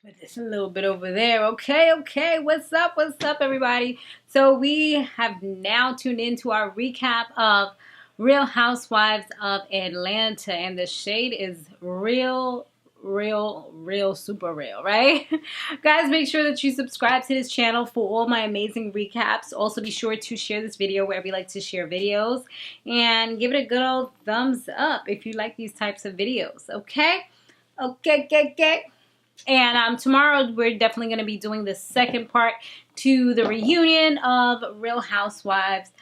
Put this a little bit over there. Okay. What's up, everybody? So we have now tuned into our recap of Real Housewives of Atlanta, and the shade is real, super real, right? Guys, make sure that you subscribe to this channel for all my amazing recaps. Also, be sure to share this video wherever you like to share videos, and give it a good old thumbs up if you like these types of videos, okay? Okay. And tomorrow we're definitely going to be doing the second part to the reunion of Real Housewives.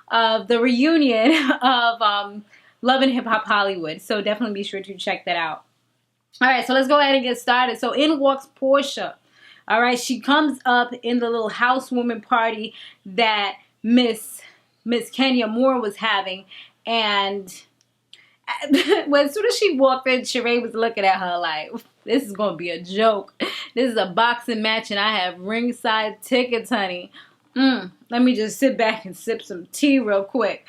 Of the reunion of Love and Hip Hop Hollywood. So definitely be sure to check that out. All right, so let's go ahead and get started. So in walks Porsha. All right, she comes up in the little housewarming party that Miss Kenya Moore was having, and well, as soon as she walked in, Shereé was looking at her like, this is going to be a joke. This is a boxing match and I have ringside tickets, honey. Let me just sit back and sip some tea real quick.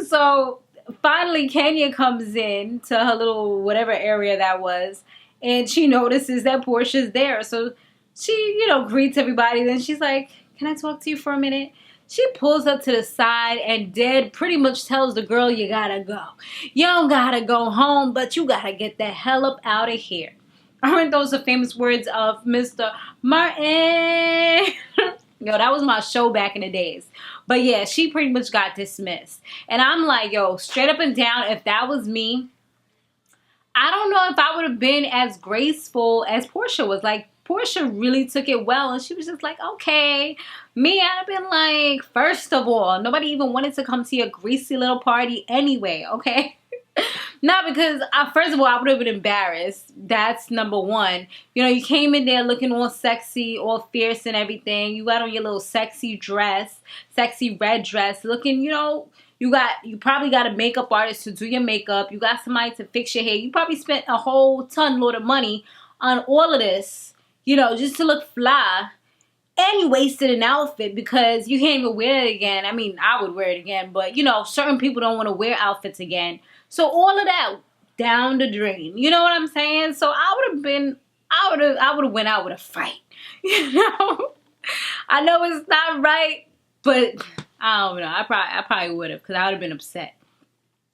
So finally, Kenya comes in to her little whatever area that was, and she notices that Porsha's there. So she, greets everybody. Then she's like, can I talk to you for a minute? She pulls up to the side and dead pretty much tells the girl, you gotta go. You don't gotta go home, but you gotta get the hell up out of here. Aren't those the famous words of Mr. Martin? Yo, that was my show back in the days. But yeah, she pretty much got dismissed. And I'm like, yo, straight up and down, if that was me, I don't know if I would have been as graceful as Porsha was. Like, Porsha really took it well, and she was just like, okay. Me, I'd have been like, first of all, nobody even wanted to come to your greasy little party anyway, okay? Not because, first of all, I would have been embarrassed. That's number one. You came in there looking all sexy, all fierce and everything. You got on your little sexy dress, sexy red dress, looking, you probably got a makeup artist to do your makeup. You got somebody to fix your hair. You probably spent a whole ton load of money on all of this, just to look fly. And you wasted an outfit because you can't even wear it again. I mean, I would wear it again, but, certain people don't want to wear outfits again. So all of that down the drain. You know what I'm saying? So I would have went out with a fight. I know it's not right, but I don't know. I probably would have, because I would have been upset.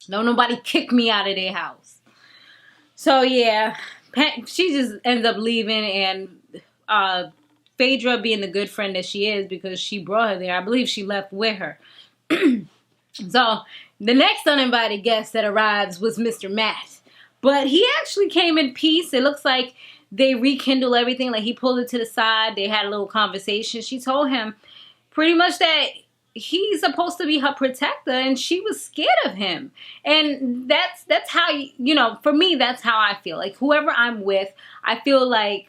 No, nobody kicked me out of their house. So yeah, she just ends up leaving, and Phaedra, being the good friend that she is, because she brought her there, I believe she left with her. So the next uninvited guest that arrives was Mr. Matt. But he actually came in peace. It looks like they rekindled everything. Like, he pulled it to the side. They had a little conversation. She told him pretty much that he's supposed to be her protector, and she was scared of him. And that's how, for me, that's how I feel. Like, whoever I'm with, I feel like,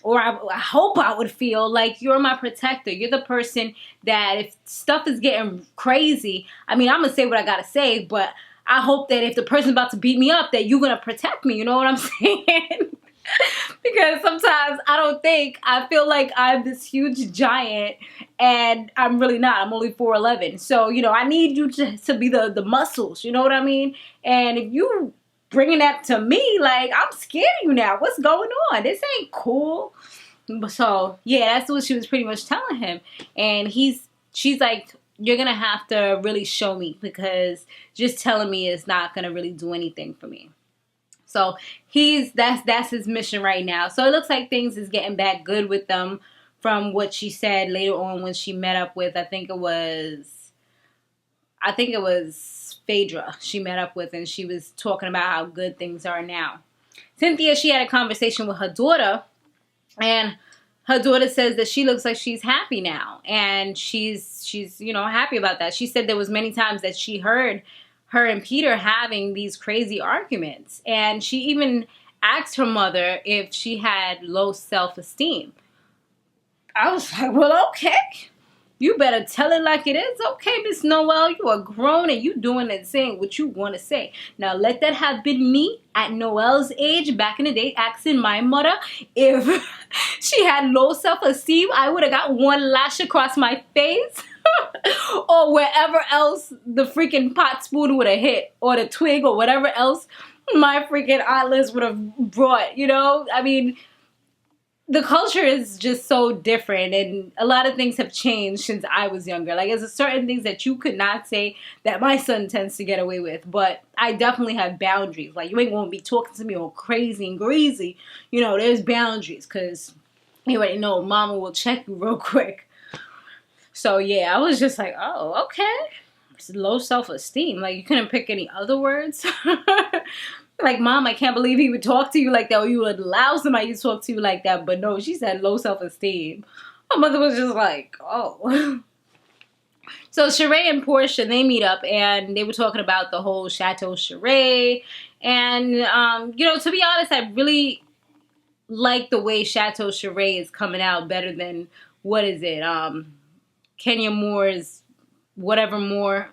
or I hope I would feel like, you're my protector. You're the person that if stuff is getting crazy, I mean, I'm going to say what I got to say, but I hope that if the person's about to beat me up, that you're going to protect me. You know what I'm saying? Because sometimes I feel like I'm this huge giant, and I'm really not. I'm only 4'11". So, I need you to be the muscles. You know what I mean? And if you bringing that to me, like, I'm scared of you now. What's going on? This ain't cool. So yeah, that's what she was pretty much telling him. And she's like, you're gonna have to really show me, because just telling me is not gonna really do anything for me. So that's his mission right now. So it looks like things is getting back good with them, from what she said later on when she met up with, I think it was Phaedra she met up with, and she was talking about how good things are now. Cynthia, she had a conversation with her daughter, and her daughter says that she looks like she's happy now, and she's happy about that. She said there was many times that she heard her and Peter having these crazy arguments, and she even asked her mother if she had low self-esteem. I was like, well, okay. You better tell it like it is. Okay, Miss Noel, you are grown and you doing and saying what you want to say. Now, let that have been me at Noel's age back in the day, asking my mother if she had low self-esteem. I would have got one lash across my face or wherever else the freaking pot spoon would have hit, or the twig, or whatever else my freaking aunt Liz would have brought, you know? I mean, the culture is just so different, and a lot of things have changed since I was younger. Like, there's certain things that you could not say that my son tends to get away with, but I definitely have boundaries. Like, you ain't gonna be talking to me all crazy and greasy. You know, there's boundaries, because you already know mama will check you real quick. So, yeah, I was just like, oh, okay. It's low self-esteem. Like, you couldn't pick any other words? Like, Mom, I can't believe he would talk to you like that, or you would allow somebody to talk to you like that. But no, she said low self-esteem. My mother was just like, oh. So Sharee and Porsha, they meet up, and they were talking about the whole Chateau Sharee. And, you know, to be honest, I really like the way Chateau Sharee is coming out better than, what is it, Kenya Moore's whatever more.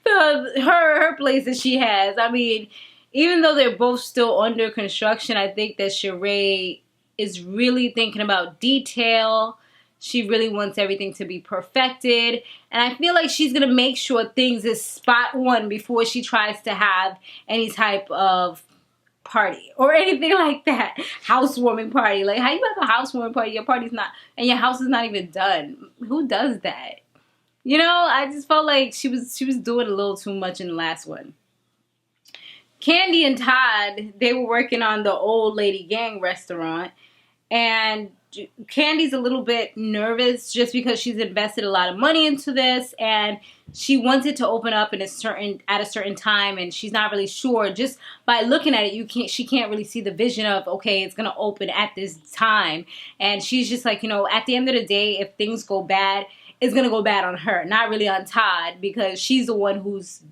her place that she has. I mean, even though they're both still under construction, I think that Shereé is really thinking about detail. She really wants everything to be perfected. And I feel like she's going to make sure things is spot on before she tries to have any type of party or anything like that. Housewarming party. Like, how you have a housewarming party? Your party's not, and your house is not even done. Who does that? You know, I just felt like she was doing a little too much in the last one. Kandi and Todd, they were working on the Old Lady Gang restaurant, and Candy's a little bit nervous just because she's invested a lot of money into this, and she wants it to open up at a certain time, and she's not really sure. Just by looking at it, she can't really see the vision of, okay, it's gonna open at this time, and she's just like, you know, at the end of the day, if things go bad, it's gonna go bad on her, not really on Todd, because she's the one who's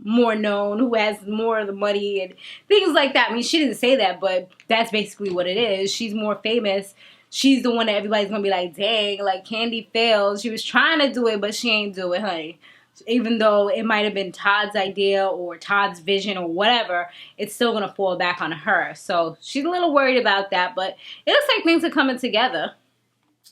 more known, who has more of the money and things like that. I mean, she didn't say that, but that's basically what it is. She's more famous. She's the one that everybody's gonna be like, dang, like Kandi failed. She was trying to do it, but she ain't do it, honey. Even though it might have been Todd's idea or Todd's vision or whatever, it's still gonna fall back on her. So she's a little worried about that, but it looks like things are coming together.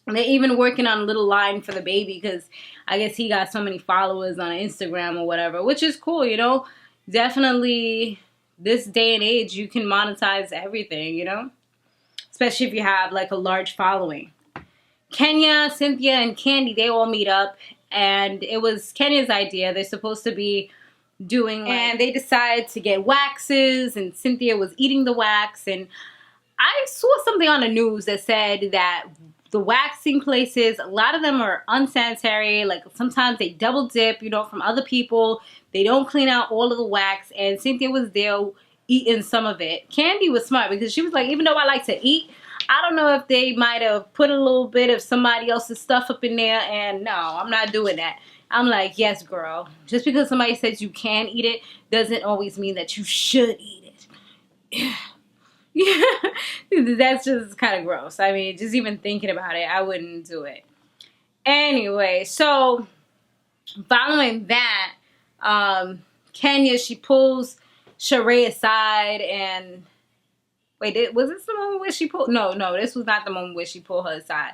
They're even working on a little line for the baby, because I guess he got so many followers on Instagram or whatever, which is cool, you know. Definitely, this day and age, you can monetize everything, you know. Especially if you have, like, a large following. Kenya, Cynthia, and Kandi, they all meet up. And it was Kenya's idea. They're supposed to be doing, like, and they decided to get waxes. And Cynthia was eating the wax. And I saw something on the news that said that the waxing places, a lot of them are unsanitary. Like, sometimes they double dip, you know, from other people. They don't clean out all of the wax. And Cynthia was there eating some of it. Kandi was smart, because she was like, even though I like to eat, I don't know if they might have put a little bit of somebody else's stuff up in there. And no, I'm not doing that. I'm like, yes, girl. Just because somebody says you can eat it doesn't always mean that you should eat it. Yeah, that's just kind of gross. I mean, just even thinking about it, I wouldn't do it. Anyway, so following that, Kenya, she pulls Shereé aside, and wait, was this the moment where she pulled? No, this was not the moment where she pulled her aside.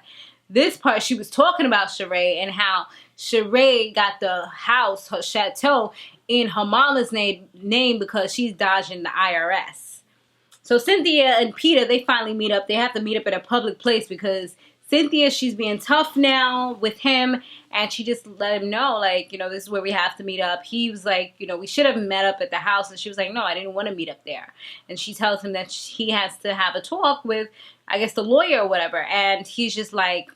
This part, she was talking about Shereé and how Shereé got the house, her chateau, in her mama's name because she's dodging the IRS. So Cynthia and Peter, they finally meet up. They have to meet up at a public place because Cynthia, she's being tough now with him, and she just let him know, like, you know, this is where we have to meet up. He was like, you know, we should have met up at the house, and she was like, no, I didn't want to meet up there. And she tells him that he has to have a talk with, I guess, the lawyer or whatever, and he's just like,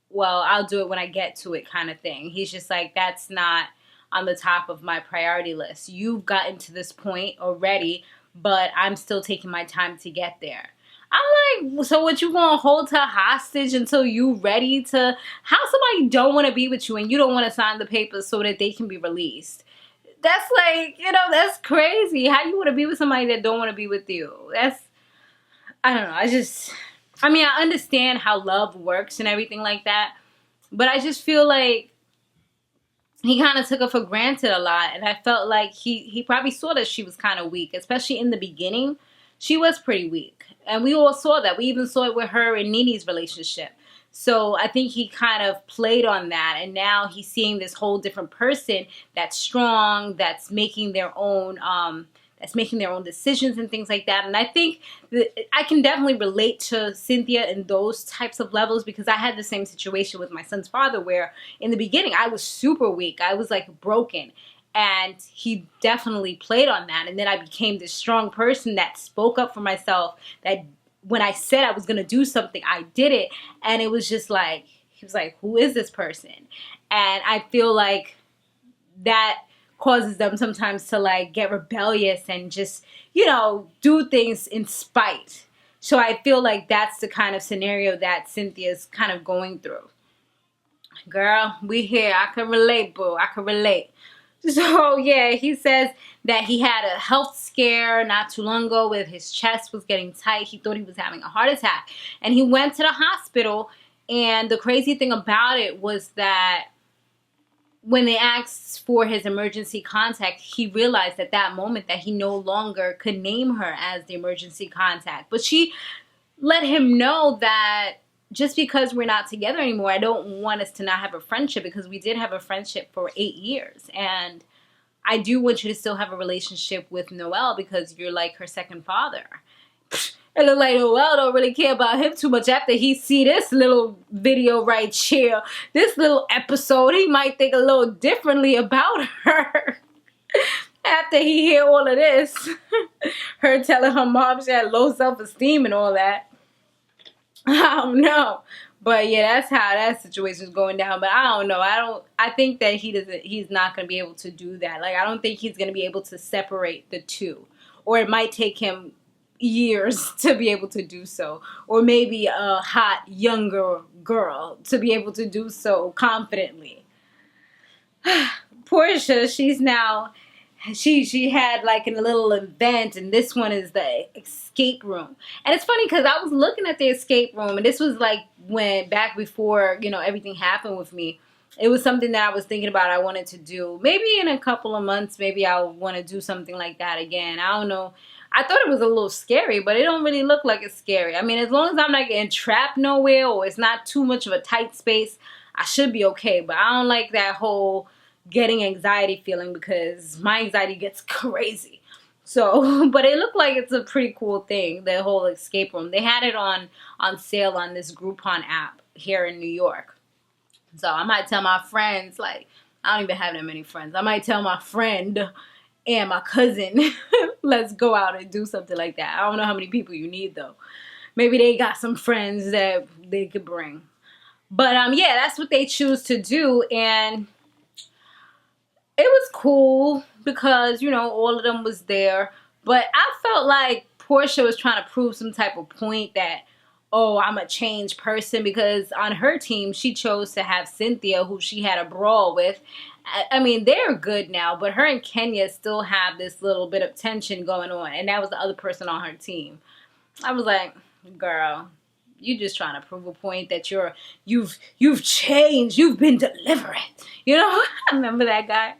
well, I'll do it when I get to it, kind of thing. He's just like, that's not on the top of my priority list. You've gotten to this point already, but I'm still taking my time to get there. I'm like, so what, you gonna hold her hostage until you ready to? How somebody don't want to be with you and you don't want to sign the papers so that they can be released? That's like, you know, that's crazy. How you want to be with somebody that don't want to be with you? That's, I don't know. I mean, I understand how love works and everything like that, but I just feel like he kind of took her for granted a lot, and I felt like he probably saw that she was kind of weak, especially in the beginning. She was pretty weak, and we all saw that. We even saw it with her and Nene's relationship. So I think he kind of played on that, and now he's seeing this whole different person that's strong, that's making their own, that's making their own decisions and things like that. And I think that I can definitely relate to Cynthia in those types of levels, because I had the same situation with my son's father, where in the beginning I was super weak. I was like broken. And he definitely played on that. And then I became this strong person that spoke up for myself, that when I said I was going to do something, I did it. And it was just like, he was like, who is this person? And I feel like that causes them sometimes to like get rebellious and just, you know, do things in spite. So I feel like that's the kind of scenario that Cynthia's kind of going through. Girl, we here. I can relate, boo. I can relate. So, yeah, he says that he had a health scare not too long ago with his chest was getting tight. He thought he was having a heart attack. And he went to the hospital. And the crazy thing about it was that when they asked for his emergency contact, he realized at that moment that he no longer could name her as the emergency contact. But she let him know that just because we're not together anymore, I don't want us to not have a friendship, because we did have a friendship for 8 years. And I do want you to still have a relationship with Noel, because you're like her second father. It look like Noel don't really care about him too much after he see this little video right here. This little episode, he might think a little differently about her. After he hear all of this. Her telling her mom she had low self-esteem and all that. I don't know. But yeah, that's how that situation is going down. But I don't know. I think that he's not going to be able to do that. Like, I don't think he's going to be able to separate the two. Or it might take him years to be able to do so. Or maybe a hot, younger girl to be able to do so confidently. Porsha, she's now... She had like a little event, and this one is the escape room. And it's funny because I was looking at the escape room, and this was like when back before, you know, everything happened with me. It was something that I was thinking about I wanted to do. Maybe in a couple of months, maybe I'll want to do something like that again. I don't know. I thought it was a little scary, but it don't really look like it's scary. I mean, as long as I'm not getting trapped nowhere, or it's not too much of a tight space, I should be okay. But I don't like that whole getting anxiety feeling, because my anxiety gets crazy. So, but it looked like it's a pretty cool thing, the whole escape room. They had it on sale on this Groupon app here in New York. So I might tell my friends, like, I don't even have that many friends. I might tell my friend and my cousin, let's go out and do something like that. I don't know how many people you need, though. Maybe they got some friends that they could bring. But, yeah, that's what they choose to do. And it was cool because, you know, all of them was there. But I felt like Porsha was trying to prove some type of point that, oh, I'm a changed person, because on her team, she chose to have Cynthia, who she had a brawl with. I mean, they're good now, but her and Kenya still have this little bit of tension going on. And that was the other person on her team. I was like, girl, you just trying to prove a point that you've changed, you've been delivered. You know, I remember that guy.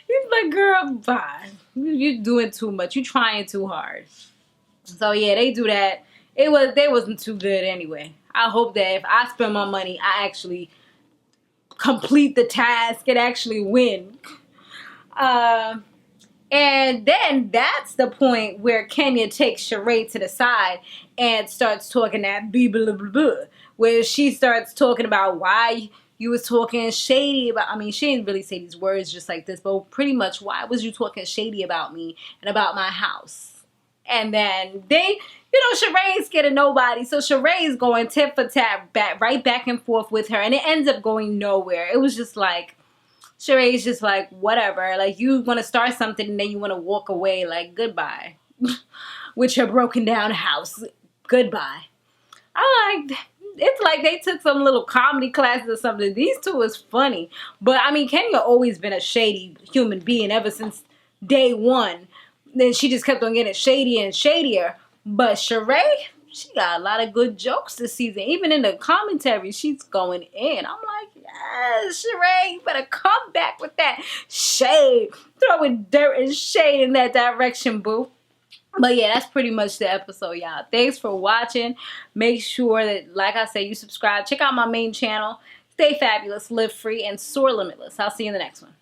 He's like, girl, bye. You're doing too much. You're trying too hard. So yeah, they do that. They wasn't too good anyway. I hope that if I spend my money, I actually complete the task and actually win. And then that's the point where Kenya takes Shereé to the side and starts talking that blah, blah, blah, blah, where she starts talking about why you was talking shady about, I mean, she didn't really say these words just like this, but pretty much, why was you talking shady about me and about my house? And then they, you know, Shereé's scared of nobody, so Shereé's going tit for tat, right back and forth with her, and it ends up going nowhere. It was just like, Shereé's just like, whatever. Like, you want to start something and then you want to walk away. Like, goodbye. With your broken down house. Goodbye. I'm like, it's like they took some little comedy classes or something. These two is funny. But, I mean, Kenya always been a shady human being ever since day one. Then she just kept on getting shadier and shadier. But Shereé, she got a lot of good jokes this season. Even in the commentary, she's going in. I'm like, yes, Shereé, you better come back with that shade. Throwing dirt and shade in that direction, boo. But yeah, that's pretty much the episode, y'all. Thanks for watching. Make sure that, like I said, you subscribe. Check out my main channel. Stay fabulous, live free, and soar limitless. I'll see you in the next one.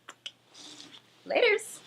Laters.